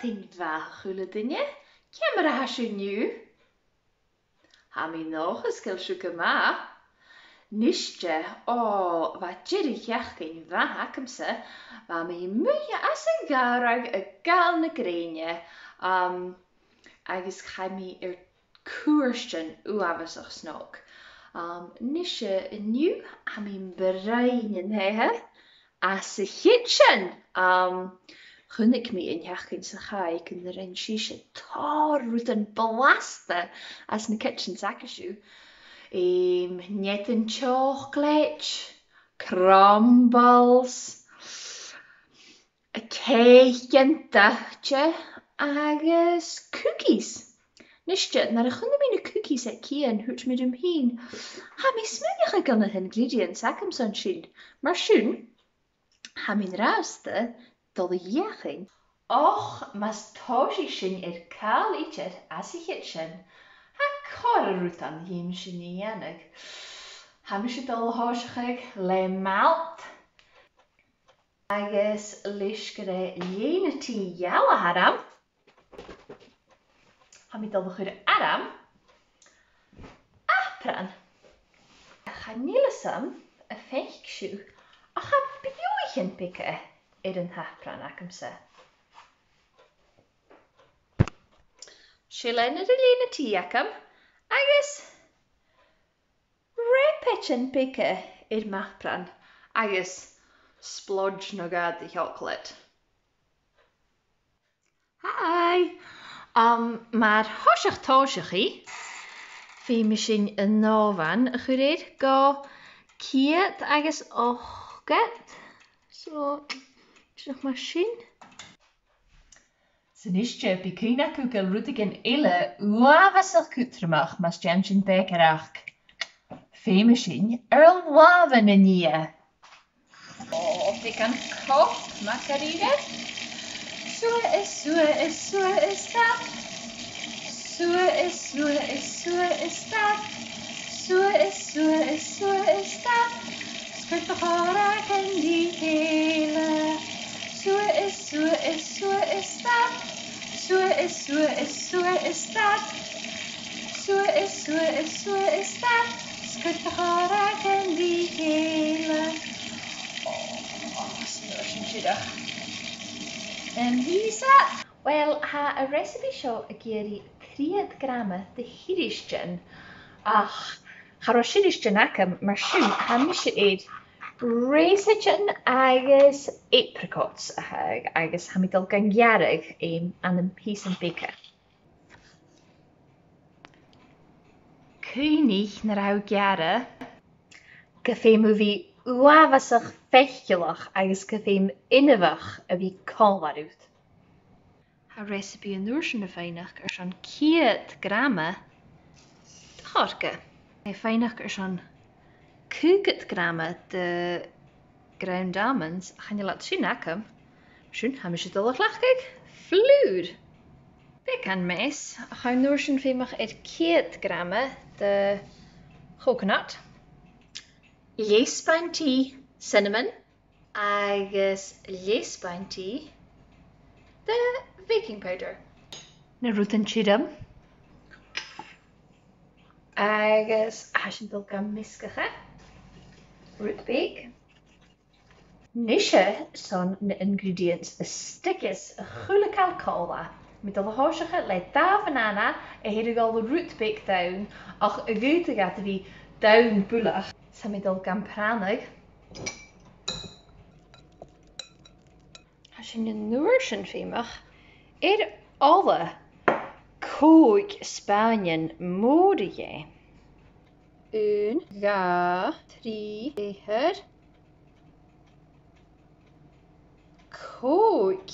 Dyn fach hwle dynne. Cemra hasio niw. Ha mi nog ysgol siwg yma. Nisje, va jirig jachkin va hakamse. Va mi mwy as y garag y gal na greinje. Agus ga mi koersten uavasach snog. Nisje niw ha mi bereinen hehe. As y kitchen. Gun ik me in jachkin sa chai kun er een shisha tar roet een blaste as na kitchen zakashu. Net een chocolate, crumbles, a cake en dachtje, agus cookies. Nisje, naar de gunde mine cookies at kien hoet met hem heen. Ha mi smullige gunne ingredients akum son shin. Maar shun, ha min raaste, dolle jachin. Och, mas toshi shin kaal eachet as I kitchen. Ha kar rutan him shin yanig. Ha mi shit dolle hoshig le malt. Agus lishkere jene ti jalla haram. Ha mi dolle goede adam. Apran. Ga nielsam a fake shoe. Ach ha bioichen pikken. Een hapran akumse. Shillen er lene tiakam. Agus repetchen pikke mahpran. Agus splodge nogad the chocolate. Hi. Maar hoshach toshachi. Fi misschien een novan. Gereed go kiet agus ochget. So. Nog maar zien. Zijn isje bikina kugel rutigen ille uavasel kutremach mas jamshin bekerach. Femischen waven in je. Oh, ik kan koch makarine. Zo is dat. Zo is dat. Skurt de horak en die hele. Zo is dat. Zo is dat. Skurt de horak en die hele. Oh, smurfje. En wie is dat? Well, ha a recipe show a geri 3 gram de hirischen. Ach, ha roshirischen akam, maar shun ha mishe eid. Raisitchen agus apricots agus ha mi dal gangiarig an een piece en beke. Kunig naar hou giare. Café movie uavasach fechgelach agus café innevach a vi kalvarut. Ha recipe en noorschen feinach zo'n 4 gram harke. Feinach zo'n 2 gram de ground almonds. Gaan je laten zien akem. Schön, haben wir het al glachkijk? Vloer. Pekan mes. Gaan noorschen feinach 4 gram de coconut. Leesbein tea cinnamon. Agus leesbein tea de baking powder. Na roeten chidam. Agus asjendel kan miskige. Root bake. Nisje son de ingredients stickers gule cola. Met alle hoosige leidt daar banana en heb ik al de root bake down. Ach, goed gaat die down bullig. Sam met al kan pranig. Als je een noorschen vimag, alle kook Spanien modie. 1, 2, 3, 4. Kook.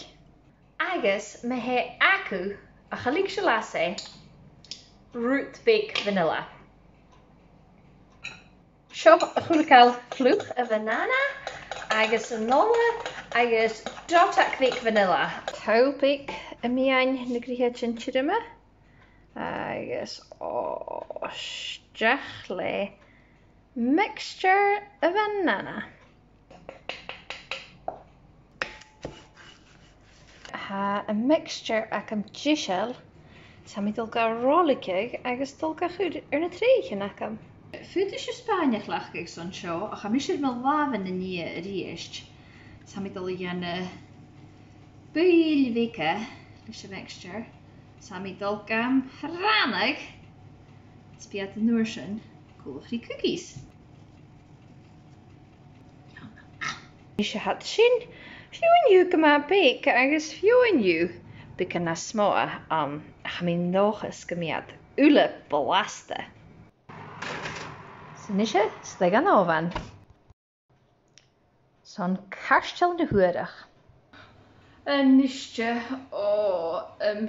Agus me he aku a gelijk lasse root bake vanilla. Shop a goede vloeg a banana. Agus een nolle. Agus dotak bake vanilla. Touw bake a mian negrihetchen chidima. Agus stachle mixture of banana. ha a mixture ac am gisel, sa mi dul ga rolicig agus dul ga chud ar na tréchen ac am. Fyd is Spaniach lach ag son seo, a cha mis me lavan na ní a ríist. Sa mi dul gan buil vike, is a mixture. Sa mi dul gam rannig, spiat de noorsen, koolfree cookies. Is hat sin, fiúinniu go ma bake agus fiúinniu bican na smoa am a mi nóchas go miad ule belaste. Sinise stig an óvan. Son karstel de huadach. Nisje ó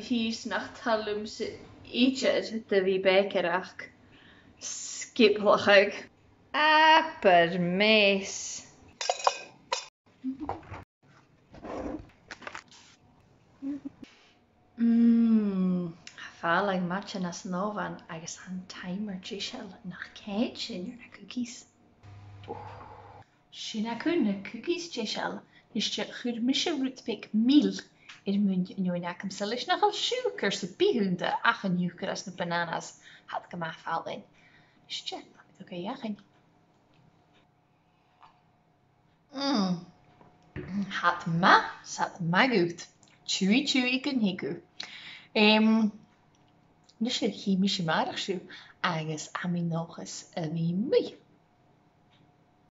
hís nach talum se iad de bhí bekerach. Skiplachig. Aper mees. Fáleg matcha nas nóvan agus an timer gisel nach céid sin na cookies. Sin a kun na cookies gisel is je chud mis roetpik mil mun nu acum selis nach al suiker se bihunde ach an juker as na bananas had ge ma fallin. Is je oké jachin. Had ma sat ma goed. Chewy kun hiku. Dus je chemische maardig zo agus ami nog eens a mi mui.